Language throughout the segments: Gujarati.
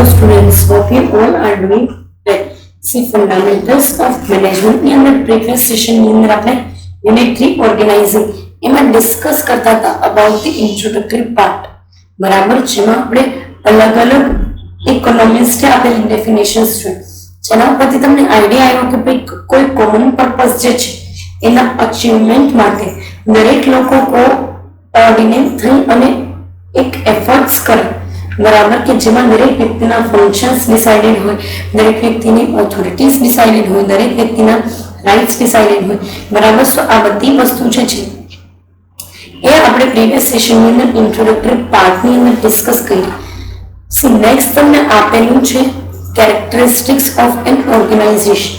Hello students, hope you all are doing well. See fundamentals of management ની અંદર previous session ની અંદર આપણે unit 3 organizing એમાં ડિસ્કસ કરતા હતા about the introductory part. બરાબર, જેમાં આપણે અલગ અલગ ઇકોનોમિસ્ટે આપેલી ડેફિનેશન્સ જોઈ, જેના ઉપરથી તમને આઈડિયા આવ્યો કે ભાઈ કોઈ કોમન પર્પસ જે છે એના અચીવમેન્ટ માટે દરેક લોકો કોઓર્ડિનેટ થઈ અને એક એફર્ટ્સ કરે, બરાબર, કે જેમાં દરેક વ્યક્તિના ફંક્શન્સ ડિસાઇડેડ હોય, દરેક વ્યક્તિની ઓથોરિટીઝ ડિસાઇડેડ હોય, દરેક વ્યક્તિના રાઇટ્સ ડિસાઇડેડ હોય, બરાબર. સો આ બધી વસ્તુ જે છે એ આપણે પ્રીવિયસ સેશનની અંદર ઇન્ટ્રોડક્ટરી પાર્ટની અંદર ડિસ્કસ કરી. સી નેક્સ્ટ તમને આપેલું છે કેરેક્ટરિસ્ટિક્સ ઓફ એન ઓર્ગેનાઇઝેશન.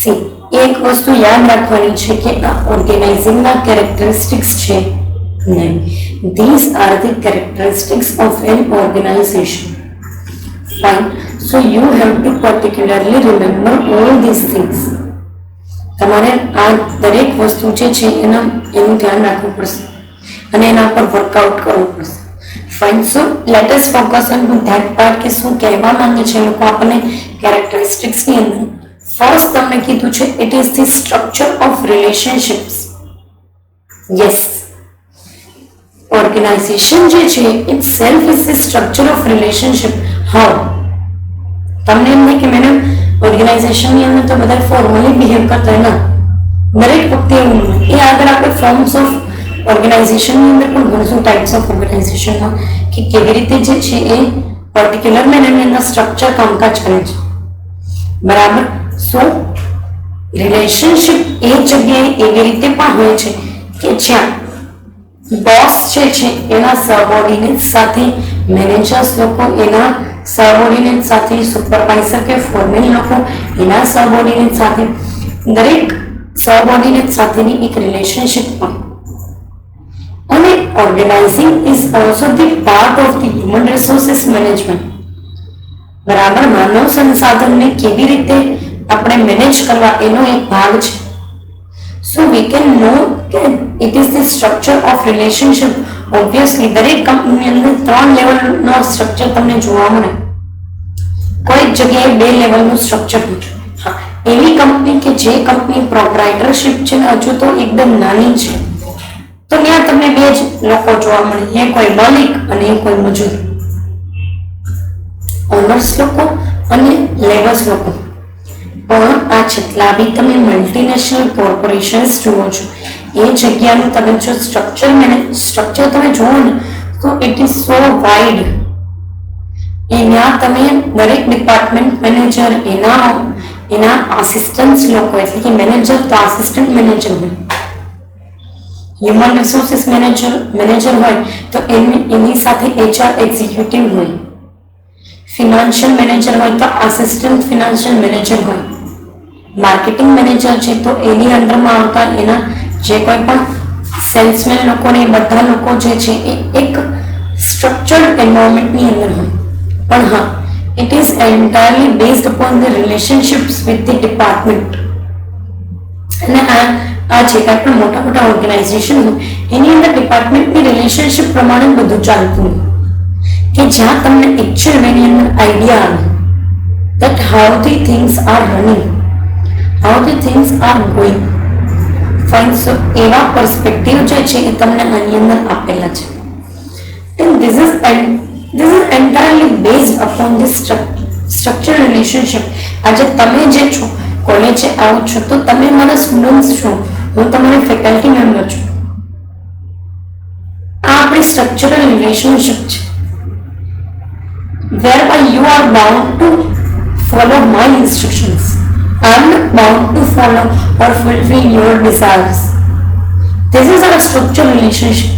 સી એક વસ્તુ યાદ રાખવાની છે કે આ ઓર્ગેનાઇઝિંગના કેરેક્ટરિસ્ટિક્સ છે નહીં. These are the characteristics of an organization. Fine. So you have to particularly remember all these things. તમારે આ દરેક વસ્તુ જે છે એનું ધ્યાન રાખવું પડશે અને એના પર વર્કઆઉટ કરવું પડશે. Fine. So let us focus on that part કે શું કહેવા માંગે છે લોકો આપણને કેરેક્ટરિસ્ટિક્સની અંદર. ફર્સ્ટ તમને કીધું છે it is the structure of relationships. Yes, organization જે છે itself is the structure of relationship. how? તમને એમ નહીં કે મેડમ ઓર્ગેનાઇઝેશનની અંદર તો બધા ફોર્મલી બિહેવ કરતા હોય ના, દરેક વખતે એવું નહીં. એ આગળ આપણે ફોર્મ્સ ઓફ ઓર્ગેનાઇઝેશનની અંદર પણ ઘણું ટાઈપ્સ ઓફ ઓર્ગેનાઇઝેશનમાં કે કેવી રીતે જે છે એ પર્ટિક્યુલર મેનરની અંદર સ્ટ્રક્ચર કામકાજ કરે છે, બરાબર. સો રિલેશનશિપ એ જગ્યાએ એવી રીતે પણ હોય છે કે જ્યાં બોસ જે છે એના સબઓર્ડિનેટ સાથે, મેનેજર્સ લોકો એના સબઓર્ડિનેટ સાથે, સુપરવાઇઝર કે ફોરમેન લોકો એના સબઓર્ડિનેટ સાથે, દરેક સબઓર્ડિનેટ સાથેની એક રિલેશનશિપ હોય. અને organising is also the part of the human resources management. બરાબર, માનવ સંસાધનને કેવી રીતે આપણે મેનેજ કરવા એનો એક ભાગ છે. So we can know that it is the structure of relationship. Obviously, દરેક કંપની અંદર 3 લેવલનો સ્ટ્રક્ચર તમને જોવા મળે. કોઈ જગ્યાએ 2 લેવલનું સ્ટ્રક્ચર હોય. હા, એવી કંપની કે જે કંપની પ્રોપ્રાઇટરશિપ છે ને હજુ તો એકદમ નાની છે, તો ત્યાં તમને 2 જ લોકો જોવા મળે, એ કોઈ માલિક અને એ કોઈ મજૂર, ઓનર્સ લોકો અને લેબર્સ લોકો. પણ આ જેટલા બી તમે મલ્ટીનેશનલ કોર્પોરેશન્સ જુઓ છો એ જગ્યાનું તમે જો સ્ટ્રક્ચર તમે જુઓ ને તો ઇટ ઇઝ સો વાઇડ. એના તમે દરેક ડિપાર્ટમેન્ટ મેનેજર, એના આસિસ્ટન્ટ્સ લોકો, એટલે કે મેનેજર તો આસિસ્ટન્ટ મેનેજર હોય, હ્યુમન રિસોર્સિસ મેનેજર હોય તો એની સાથે HR એક્ઝિક્યુટિવ હોય, ફિનાન્શિયલ મેનેજર હોય તો આસિસ્ટન્ટ ફિનાન્શિયલ મેનેજર હોય, માર્કેટિંગ મેનેજર છે તો એની અંડરમાં આવતા એના જે કોઈ પણ સેલ્સમેન લોકો ને બધા લોકો જે છે એ એક સ્ટ્રક્ચર્ડ એન્વાયરમેન્ટની અંદર હોય. પણ હા, it is entirely based upon the relationships with the department. અને આ જે કાંઈ પણ મોટા મોટા ઓર્ગેનાઇઝેશન હોય એની અંદર ડિપાર્ટમેન્ટની રિલેશનશિપ પ્રમાણે બધું ચાલતું હોય કે જ્યાં તમને એકચ્યુઅલ એની અંદર આઈડિયા આવે that how the things are running, how the things are going. Fine. So એવા પર્સપેક્ટિવ જે છે એ તમને આની અંદર આપેલા છે. And this is entirely based upon this structured relationship. આજે તમે જે છો કોલેજે આવો છો તો તમે મારા સ્ટુડન્ટ્સ છો, હું તમારી ફેકલ્ટી મેમ્બર છું. આ આપણી સ્ટ્રક્ચરલ રિલેશનશિપ છે whereby you are bound to follow my instructions. I am not bound to follow or fulfill your desires. This is our structural relationship.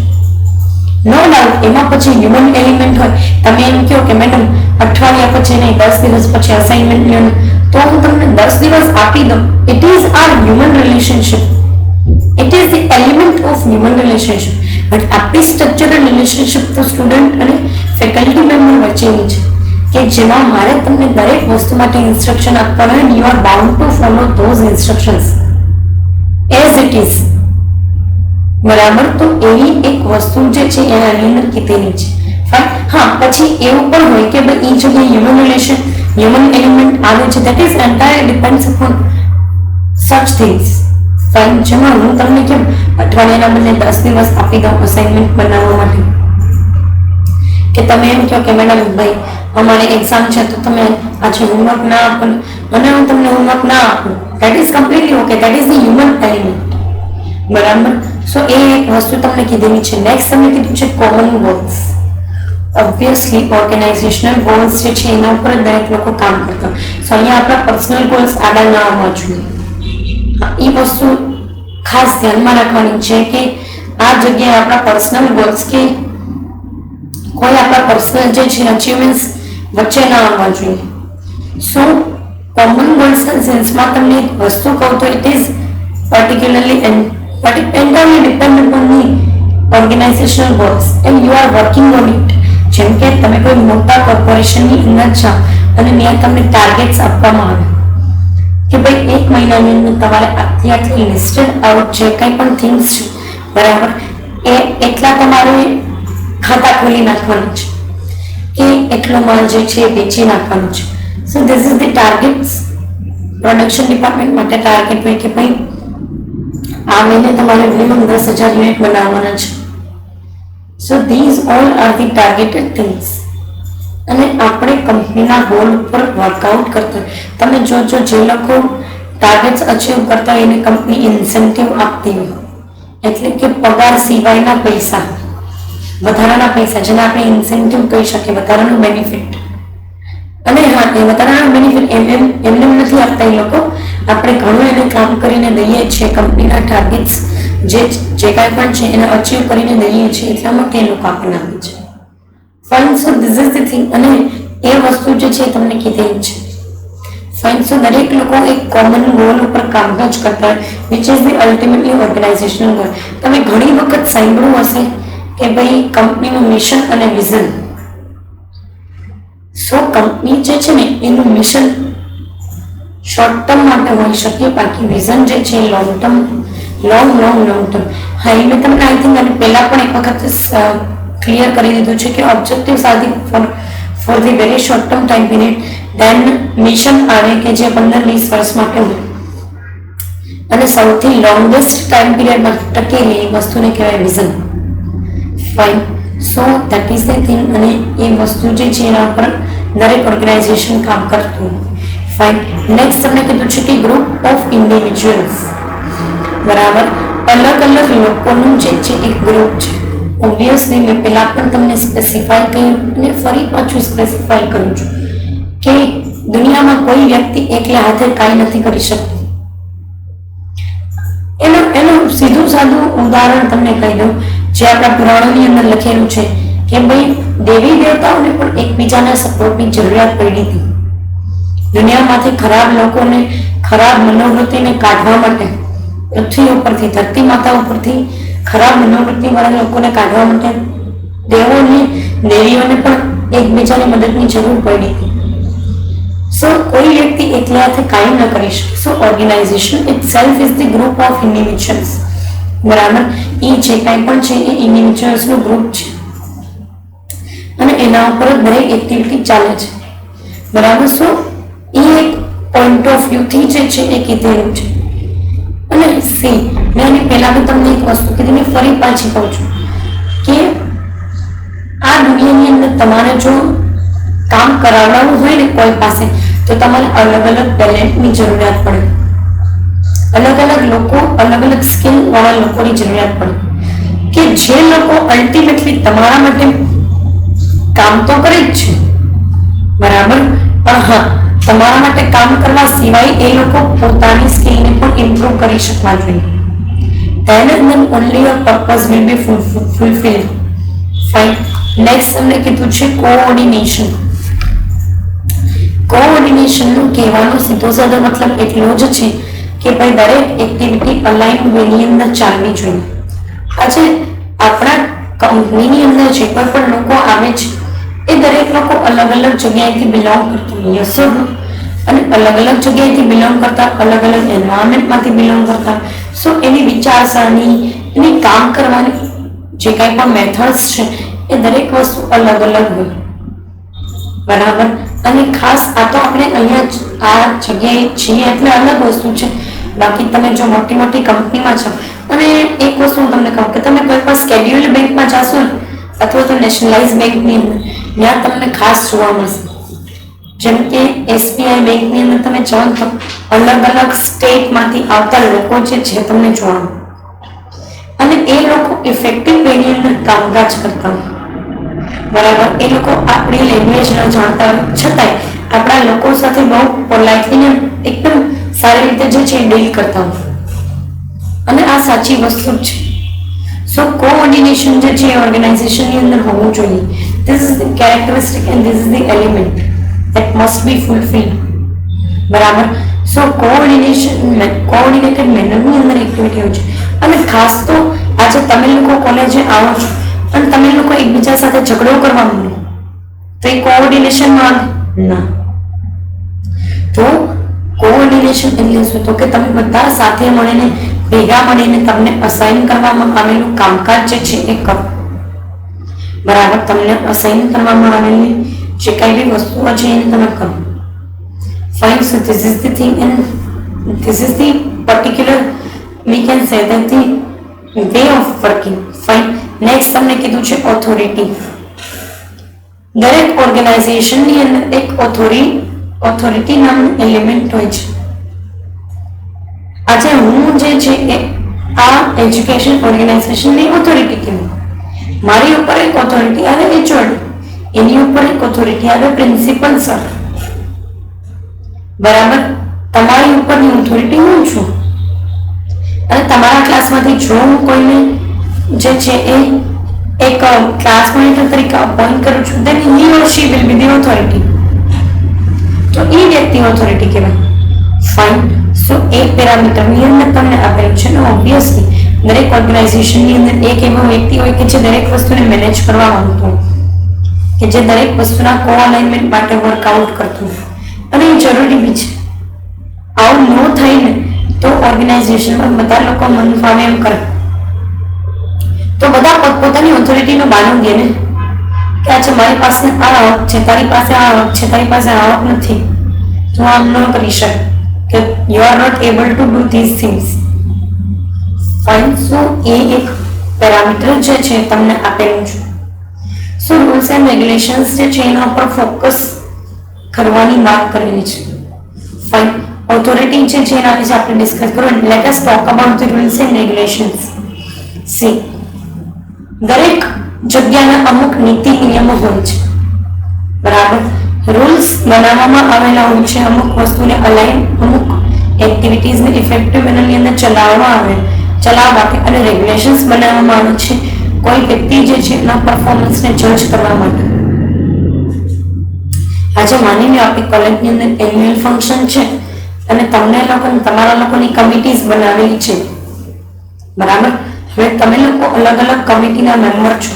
No doubt, એમાં પછી હ્યુમન એલિમેન્ટ હોય. તમે એમ કહો કે મેડમ અઠવાડિયા પછી નહીં 10 દિવસ પછી અસાઇનમેન્ટ લ્યો તો હું તમને 10 દિવસ આપી દઉં. It is our human relationship. It is the element of human relationship. But આપણી સ્ટ્રક્ચરલ રિલેશનશિપ તો સ્ટુડન્ટ અને ફેકલ્ટી મેમ્બર વચ્ચેની છે કે જેમાં મારે તમને દરેક વસ્તુ માટે ઇન્સ્ટ્રક્શન આપવાના હોય. You are bound two follow those instructions as it is. બરાબર, તો એવી એક વસ્તુ જે છે એ આની અંદર કીધેલી છે. હા, પછી એવું પણ હોય કે ભાઈ એ જગ્યાએ હ્યુમન રિલેશન, હ્યુમન એલિમેન્ટ આવે છે, that is entire depends upon such things. Fine, જેમાં હું તમને કેમ અઠવાડિયાના બદલે 10 દિવસ આપી દઉં અસાઇનમેન્ટ બનાવવા માટે, કે તમે એમ કહો કે મેડમ ભાઈ અમારે એક્ઝામ છે તો તમે આજે હોમવર્ક ના આપો અને હું તમને હોમવર્ક ના આપું, that is completely okay, that is the human element. બરાબર. સો એ એક વસ્તુ તમને કીધેલી છે. નેક્સ્ટ તમને કીધું છે common goals. Obviously organisational goals જે છે એના ઉપર દરેક લોકો કામ કરતા. સો અહીંયા આપણા પર્સનલ ગોલ્સ આડા ના આવવા જોઈએ. એ વસ્તુ ખાસ ધ્યાનમાં રાખવાની છે કે આ જગ્યાએ આપણા પર્સનલ ગોલ્સ કે કોઈ આપણા પર્સનલ જે છે અચીવમેન્ટ્સ વચ્ચે ના આવવા જોઈએ. સો કોમન ગોલ્સના સેન્સમાં તમને એક વસ્તુ કહું તો it is particularly entirely dependent on the organizational goals and you are working on it. જેમ કે તમે કોઈ મોટા કોર્પોરેશનની અંદર જાઓ અને ત્યાં તમને ટાર્ગેટ્સ આપવામાં આવે કે ભાઈ એક મહિનાની અંદર તમારે આટલી લિસ્ટેડ આઉટ જે કંઈ પણ થિંગ્સ છે બરાબર એ એટલા તમારે ખાતા ખોલી નાખવાનું છે કે એટલો માલ જે છે વેચી નાખવાનું છે. સો this is the targets. Production department માટે ટાર્ગેટ હોય કે ભાઈ આ મહિને તમારે મિનિમમ 10,000 યુનિટ બનાવવાના છે. સો this all are the targeted things. અને આપણે કંપનીના ગોલ ઉપર વર્કઆઉટ કરતા તમે જોજો જે લોકો ટાર્ગેટ્સ અચીવ કરતા હોય એને કંપની ઇન્સેન્ટિવ આપતી હોય, એટલે કે પગાર સિવાયના પૈસા, વધારાના પૈસા જેને આપણે ઇન્સેન્ટિવ કહી શકીએ, વધારાનું બેનિફિટ. અને હા, એ વધારાનું બેનિફિટ એમને નથી આપતા એ લોકો, આપણે ઘણું એને કામ કરીને દઈએ છીએ, કંપનીના ટાર્ગેટ્સ જે કાંઈ પણ છે એને અચીવ કરીને દઈએ છીએ એટલા માટે એ લોકો આપણને આપે છે. Fine. So this is the thing. અને એ વસ્તુ જે છે તમને કીધેલી છે. ફાઇન. સો દરેક લોકો એક કોમન ગોલ ઉપર કામકાજ કરતા હોય which is the ultimately organisational goal. તમે ઘણી વખત સાંભળ્યું હશે કે ભાઈ કંપનીનું મિશન અને વિઝન. સો કંપની જે છે ને એનું મિશન શોર્ટ ટર્મ માટે હોઈ શકે, બાકી વિઝન જે છે લોંગ ટર્મ. હા, એ મેં તમને આઈ થિંક અને પહેલા પણ એક વખત ક્લિયર કરી દીધું છે કે objectives are the for the very short term time period, then mission આવે કે જે 15-20 વર્ષ માટે હોય અને સૌથી લોંગેસ્ટ ટાઈમ પીરિયડમાં ટકેલી એ વસ્તુને કહેવાય vision. Fine. So that is the thing. અને એ વસ્તુ જે છે એના ઉપર દરેક ઓર્ગેનાઇઝેશન કામ કરતું. ફાઇન. નેક્સ્ટ તમને કીધું છે કે ગ્રુપ ઓફ ઇન્ડિવિજ્યુઅલ્સ. બરાબર. અલગ અલગ લોકોનું જે છે એક ગ્રુપ છે. ઓબ્વિયસલી મેં પહેલા પણ તમને સ્પેસિફાઈ કર્યું અને ફરી પાછું સ્પેસિફાઈ કરું છું કે દુનિયામાં કોઈ વ્યક્તિ એકલા હાથે કાંઈ નથી કરી શકતી. એનું સીધું સાદું ઉદાહરણ તમને કહી દઉં જે આપણા પુરાણોની અંદર લખેલું છે કે ભાઈ દેવી દેવતાઓને પણ એકબીજાના સપોર્ટની જરૂરિયાત પડી હતી. દુનિયામાંથી ખરાબ લોકોને, ખરાબ મનોવૃત્તિને કાઢવા માટે પૃથ્વી ઉપરથી, ધરતી માતા ઉપરથી ખરાબ મનોવૃત્તિ વાળા લોકોને કાઢવા માટે દેવોને, દેવીઓને પણ એકબીજાની મદદની જરૂર પડી હતી. સો કોઈ વ્યક્તિ એકલા હાથે કાંઈ ન કરી શકે. So organization itself is the group of individuals. બરાબર. એ જે કાંઈ પણ છે એ ઇન્ડિવિજ્યુઅલ્સનું ગ્રુપ છે અને એના ઉપર દરેક એક્ટિવિટી ચાલે છે. બરાબર. સો એ એક પોઈન્ટ ઓફ વ્યૂથી જે છે એ કીધેલું છે. અને સી મેં એની પહેલા બી તમને એક વસ્તુ કીધી, ફરી પાછી કહું છું કે આ દુનિયાની અંદર તમારે જો કામ કરાવડાવવું હોય ને કોઈ પાસે તો તમારે અલગ અલગ ટેલેન્ટની જરૂરિયાત પડે, અલગ અલગ લોકો, અલગ અલગ સ્કિલ વાળા લોકોની જરૂરિયાત પડે કે જે લોકો અલ્ટિમેટલી તમારા માટે કામ તો કરે જ છે. બરાબર. પણ હા, તમારા માટે કામ કરવા સિવાય એ લોકો પોતાની સ્કિલને પણ ઇમ્પ્રૂવ કરી શકવા જોઈએ. then and then only your purpose will be fulfilled. Fine. Next તમને કીધું છે કોઓર્ડિનેશન. કોઓર્ડિનેશનનું કહેવાનો સીધો સાધો મતલબ એટલો જ છે કે ભાઈ દરેક એક્ટિવિટી અલાઇન વેની અંદર ચાલવી જોઈએ. આજે આપણા કંપનીની અંદર જે કોઈ પણ લોકો આવે છે એ દરેક લોકો અલગ અલગ જગ્યાએથી બિલોંગ કરતા હોય છે અને અલગ અલગ જગ્યાએથી બિલોંગ કરતા, અલગ અલગ એન્વાયરમેન્ટમાંથી બિલોંગ કરતા. સો એની વિચારસરણી, એની કામ કરવાની જે કાંઈ પણ મેથડ્સ છે એ દરેક વસ્તુ અલગ અલગ હોય, બરાબર. અને ખાસ આ તો આપણે અહીંયા આ જગ્યાએ છીએ એટલે અલગ વસ્તુ છે. બાકી તમે જો મોટી મોટી કંપનીમાં છો, અને એક વસ્તુ હું તમને કહું કે તમે કોઈ પણ સ્કેડ્યુલ્ડ બેંકમાં જાશો ને અથવા તો નેશનલાઇઝ બેંકની અંદર, ત્યાં તમને ખાસ જોવા મળશે. જેમ કે એસબીઆઈ બેંકની અંદર તમે જાઓ તો અલગ અલગ સ્ટેટમાંથી આવતા લોકો જે છે તમને જોવા મળે, અને એ લોકો ઇફેક્ટિવ વેની અંદર કામકાજ કરતા હોય, બરાબર. એ લોકો આપણી લેંગ્વેજ ન જાણતા હોય છતાંય આપણા લોકો સાથે બહુ પોલાઇટલી એકદમ સારી રીતે જે છે ડીલ કરતા હોય, અને આ સાચી વસ્તુ જ છે. સો કોઓર્ડિનેશન જે છે ઓર્ગેનાઇઝેશનની અંદર હોવું જોઈએ. This is the characteristic and this is the element that must be fulfilled, બરાબર. સો કોઓર્ડિનેટેડ મેનરની અંદર એક્ટિવિટી હોય છે. અને ખાસ તો આજે તમે લોકો કોલેજે આવો છો અને તમે લોકો એકબીજા સાથે ઝઘડો કરવા માંડો તો એ કોઓર્ડિનેશનમાં ના. તો કોઓર્ડિનેશન એટલે શું? તો કે તમે બધા સાથે મળીને ભેગા મળીને તમને અસાઇન કરવામાં આવેલું કામકાજ જે છે એ કરો, બરાબર. તમને અસાઇન કરવામાં આવેલી જે કઈ બી વસ્તુઓ છે એને તમે કરો. Fine. So this is the thing and this is the particular we can say that the way of working. Fine. Next તમને કીધું છે ઓથોરિટી. દરેક ઓર્ગેનાઇઝેશનની અંદર એક ઓથોરિટી નામનું એલિમેન્ટ હોય છે. આજે હું જે છે એ આ એજ્યુકેશન ઓર્ગેનાઇઝેશનની ઓથોરિટી કહેવાય. મારી ઉપર એક ઓથોરિટી આવે એચઓડી, એની ઉપર એક ઓથોરિટી આવે પ્રિન્સિપલ સર, બરાબર. તમારી ઉપરની ઓથોરિટી હું છું, અને તમારા ક્લાસમાંથી જો હું કોઈને જે છે એ એક ક્લાસ મોનિટર તરીકે અપોઇન્ટ કરું છું, then he or she will be the authority. તો એ વ્યક્તિ ઓથોરિટી કહેવાય. ફાઇન. સો એક પેરામીટરની અંદર તમને આપેલું છે ને ઓબ્વિયસલી દરેક ઓર્ગેનાઇઝેશનની અંદર એક એવો વ્યક્તિ હોય કે જે દરેક વસ્તુને મેનેજ કરવા માંગતો હોય, કે જે દરેક વસ્તુના કો-અલાઇનમેન્ટ માટે વર્કઆઉટ કરતું હોય, અને એ જરૂરી બી છે. આવું ન થાય ને તો ઓર્ગેનાઇઝેશનમાં બધા લોકો મન ફાવે એમ કરે તો બધા પોતપોતાની ઓથોરિટીનો બાનો દે ને કે આજે મારી પાસે આ આવક છે, તારી પાસે આ આવક છે, તારી પાસે આવક નથી, તો આમ ન કરી શકે કે you are not able to do these things. Fine. So એ એક પેરામીટર જે છે તમને આપેલું છે. સો રૂલ્સ એન્ડ રેગ્યુલેશન્સ જે છે એના પર ફોકસ કરવાની વાત કરેલી છે. ફાઇન. ઓથોરિટી જે છે એના વિશે આપણે ડિસ્કસ કરો. Let us talk about the rules and regulations. C, દરેક જગ્યાના અમુક નીતિ નિયમો હોય છે, બરાબર. રૂલ્સ બનાવવામાં આવેલા હોય છે અમુક વસ્તુને અલાઈન, અમુક એક્ટિવિટીઝને ઇફેક્ટિવ મેનરની અંદર ચલાવવા માટે, અને રેગ્યુલેશન્સ બનાવવામાં આવે છે કોઈ વ્યક્તિ જે છે એના પરફોર્મન્સને જજ કરવા માટે. આજે માની લો આપણી કોલેજની અંદર એન્યુઅલ ફંક્શન છે અને તમને લોકોને તમારા લોકોની કમિટીઝ બનાવેલી છે, બરાબર. હવે તમે લોકો અલગ અલગ કમિટીના મેમ્બર છો,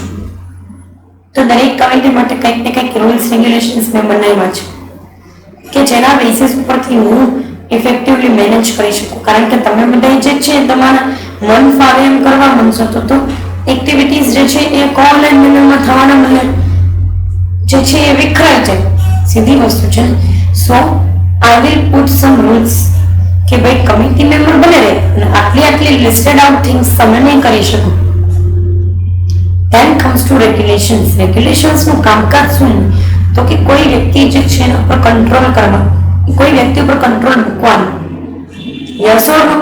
તો દરેક કમિટી માટે કંઈક ને કંઈક રૂલ્સ રેગ્યુલેશન્સ મેં બનાવ્યા છે કે જેના બેસિસ ઉપરથી હું ઇફેક્ટિવલી મેનેજ કરી શકું. કારણ કે તમે બધા જે છે તમારા મન ફાવે એમ કરવા માંગશો તો એક્ટિવિટીઝ જે છે એ કો-અલાઇન મેનરમાં થવાના બદલે જે છે એ વિખરાઈ જાય, સીધી વસ્તુ છે. So I will put some rules કે ભાઈ કમિટી મેમ્બર બને રહે અને આટલી લિસ્ટેડ આઉટ થિંગ્સ તમે નહીં કરી શકો. Then comes to regulations. રેગ્યુલેશન્સનું કામકાજ શું? તો કે કોઈ વ્યક્તિ જે છે એના ઉપર કંટ્રોલ કરવા, કોઈ વ્યક્તિ ઉપર કંટ્રોલ મૂકવાનો, યસ ઓર નો.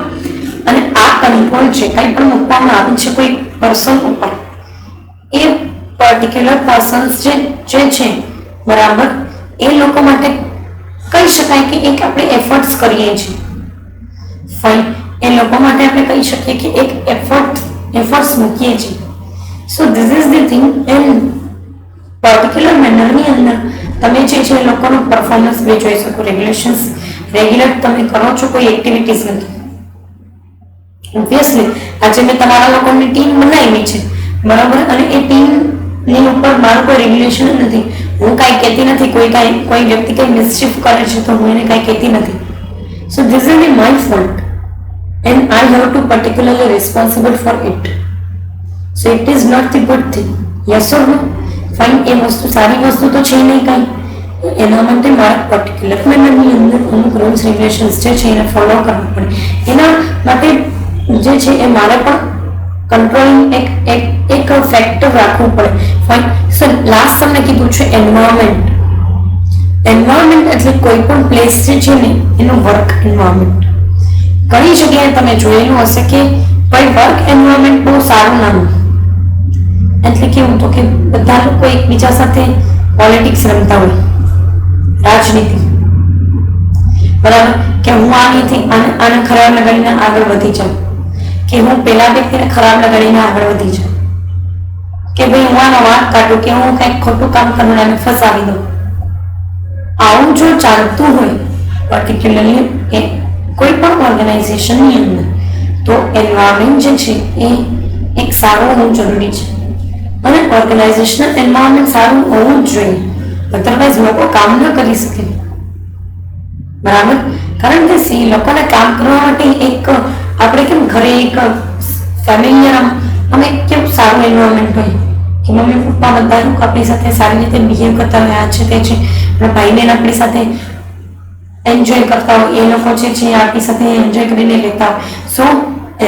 અને આ કંટ્રોલ છે કંઈ પણ મૂકવામાં આવે છે કોઈ પર્સન ઉપર, એ પર્ટિક્યુલર પર્સન્સ જે છે, બરાબર, એ લોકો માટે કહી શકાય કે એક આપણે એફર્ટ્સ કરીએ છીએ. ફાઇન. એ લોકો માટે આપણે કહી શકીએ કે એક એફર્ટ્સ મૂકીએ છીએ. So this is the thing. And particular મેનરની અંદર તમે જે છે લોકોનું પરફોર્મન્સ બી જોઈ શકો. રેગ્યુલેશન્સ રેગ્યુલર તમે કરો છો કોઈ એક્ટિવિટીઝ નથી. ઓબ્વિયસલી આજે મેં તમારા લોકોની ટીમ બનાવી છે, બરાબર, અને એ ટીમની ઉપર મારું કોઈ રેગ્યુલેશન નથી. હું કાંઈ કહેતી નથી, કોઈ વ્યક્તિ કંઈ મિસચીફ કરે છે તો હું એને કાંઈ કહેતી નથી. So this is my fault and I have to particularly responsible for it. So it is not the good thing. Yes or no? Fine, એ વસ્તુ સારી વસ્તુ તો છે નહીં કઈ, એના માટે મારા પર્ટિક્યુલર મેનરની અંદર અમુક રૂલ્સ રેગ્યુલેશન્સ જે છે એને ફોલો કરવું પડે. એના માટે જે છે એ મારે પણ કંટ્રોલિંગ એક ફેક્ટર રાખવું પડે. ફાઇન સર, લાસ્ટ તમને કીધું છે એન્વાયરમેન્ટ. એન્વાયરમેન્ટ એટલે કોઈ પણ પ્લેસ જે છે ને એનું વર્ક એન્વાયરમેન્ટ. ઘણી જગ્યાએ તમે જોયેલું હશે કે ભાઈ વર્ક એન્વાયરમેન્ટ બહુ સારું ના હોય. એટલે કેવું તો કે બધા લોકો એકબીજા સાથે પોલિટિક્સ રમતા હોય, રાજનીતિ, બરાબર, કે હું આનીથી આને ખરાબ લગાડીને આગળ વધી જાઉં, કે હું પેલા વ્યક્તિને ખરાબ લગાડીને આગળ વધી જાઉં, કે ભાઈ હું આનો વાંક કાઢું, કે હું કંઈક ખોટું કામ કરું અને ફસાવી દઉં. આવું જો ચાલતું હોય પર્ટિક્યુલરલી એ કોઈ પણ ઓર્ગેનાઇઝેશનની અંદર, તો એન્વાયરમેન્ટ જે છે એ એક સારું હોવું જરૂરી છે. અને ઓર્ગેનાઇઝેશનલ એન્વાયરમેન્ટ સારું હોવું જ જોઈએ, અધરવાઇઝ લોકો કામ ન કરી શકે, બરાબર. કારણ કે સી લોકોને કામ કરવા માટે એક આપણે કેમ ઘરે એક ફેમિલિયર અમે કેમ સારું એન્વાયરમેન્ટ હોય કે મમ્મી પપ્પા બધા લોકો આપણી સાથે સારી રીતે બિહેવ કરતા હોય, આ છે તે છે, અને ભાઈ બહેન આપણી સાથે એન્જોય કરતા હોય, એ લોકો જે છે આપણી સાથે એન્જોય કરીને લેતા હોય. So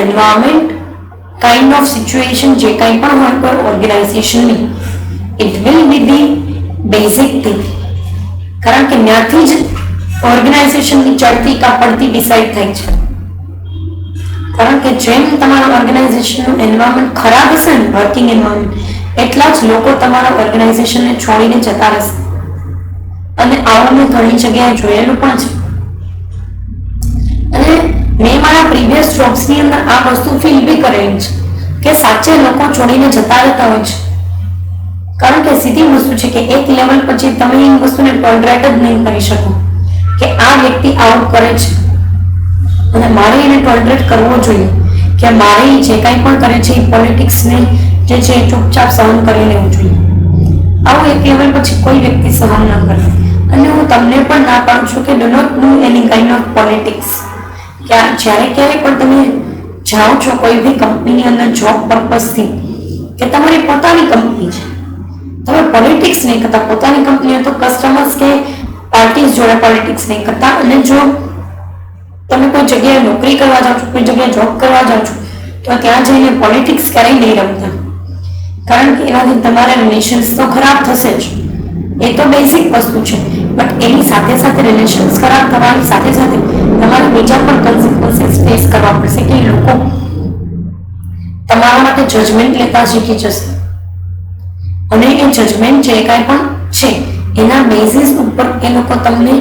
environment kind of situation જે કંઈ પણ હોય પર ઓર્ગેનાઇઝેશનની, it will be the basic thing. કારણ કે ત્યાંથી જ ઓર્ગેનાઇઝેશનની ચડતી કા પડતી ડિસાઇડ થાય છે. કારણ કે જેમ તમારા ઓર્ગેનાઇઝેશનનું એન્વાયરમેન્ટ ખરાબ હશે ને, વર્કિંગ એન્વાયરમેન્ટ, એટલા જ લોકો તમારા ઓર્ગેનાઇઝેશનને છોડીને જતા રહેશે. અને આવું મેં ઘણી જગ્યાએ જોયેલું પણ છે. અને મેં મારા પ્રીવિયસ જોબ્સની અંદર આ વસ્તુ ફીલ બી કરેલી છે કે સાચે લોકો છોડીને જતા રહેતા હોય છે. કારણ કે સીધી વસ્તુ છે કે એક લેવલ પછી તમે એ વસ્તુને ટોલરેટ જ નહીં કરી શકો કે આ વ્યક્તિ આવું કરે છે અને મારે એને ટોલરેટ કરવો જોઈએ, કે મારે જે કાંઈ પણ કરે છે એ પોલિટિક્સને જે છે ચૂપચાપ સહન કરી લેવું જોઈએ. આવું એક લેવલ પછી કોઈ વ્યક્તિ સહન ના કરે. અને હું તમને પણ ના પાડું છું કે do not do any kind of politics. જ્યારે ક્યારેય પણ તમે જાઓ છો કોઈ બી કંપનીની અંદર જોબ પર્પઝથી, કે તમારી પોતાની કંપની છે, તમે પોલિટિક્સ નહીં કરતા, પોતાની કંપની તો કસ્ટમર્સ કે પાર્ટીઝ જોડે પોલિટિક્સ નહીં કરતા. અને જો તમે કોઈ જગ્યાએ નોકરી કરવા જાઓ છો, કોઈ જગ્યાએ જોબ કરવા જાઓ છો, તો ત્યાં જઈને પોલિટિક્સ ક્યારેય નહીં રમતા. કારણ કે એનાથી તમારા રિલેશન્સ તો ખરાબ થશે જ, એ તો બેઝિક વસ્તુ છે. બટ એની સાથે સાથે રિલેશન્સ ખરાબ થવાની સાથે સાથે તમારે બીજા પણ કન્સિક્વન્સીસ ફેસ કરવા પડશે કે લોકો તમારા માટે જજમેન્ટ લેતા શીખી જશે. અને એ જજમેન્ટ જે કાંઈ પણ છે એના બેઝિસ ઉપર એ લોકો તમને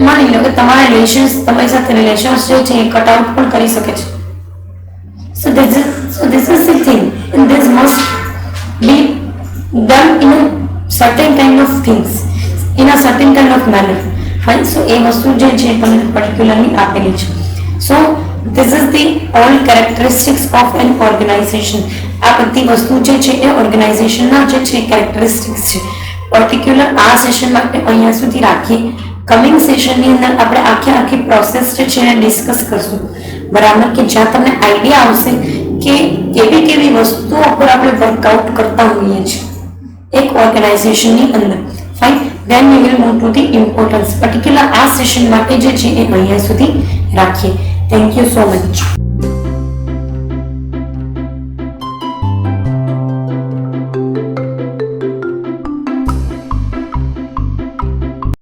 માની લો કે તમારા રિલેશન્સ, તમારી સાથે રિલેશન્સ જે છે એ કટ આઉટ પણ કરી શકે છે. So this is the thing, and this must be done in a certain kind of things, in a certain kind of manner. Fine. So એ વસ્તુ જે છે તમને પર્ટિક્યુલરલી આપેલી છે. So this is the all characteristics of an organization. આ બધી વસ્તુ જે છે એ ઓર્ગેનાઇઝેશનના જે છે કેરેક્ટરિસ્ટિક્સ છે. પર્ટિક્યુલર આ સેશન માટે અહીંયા સુધી રાખીએ. કમિંગ સેશનની અંદર આપણે આખી પ્રોસેસ જે છે એને ડિસ્કસ કરશું, બરાબર, કે જ્યાં તમને આઈડિયા આવશે કે કેવી કેવી વસ્તુઓ પર આપણે વર્કઆઉટ કરતા હોઈએ છીએ એક ઓર્ગેનાઇઝેશનની અંદર. Fine. Then we will move to the importance. Particular આ સેશન માટે જે છે એ અહીંયા સુધી રાખીએ. Thank you so much.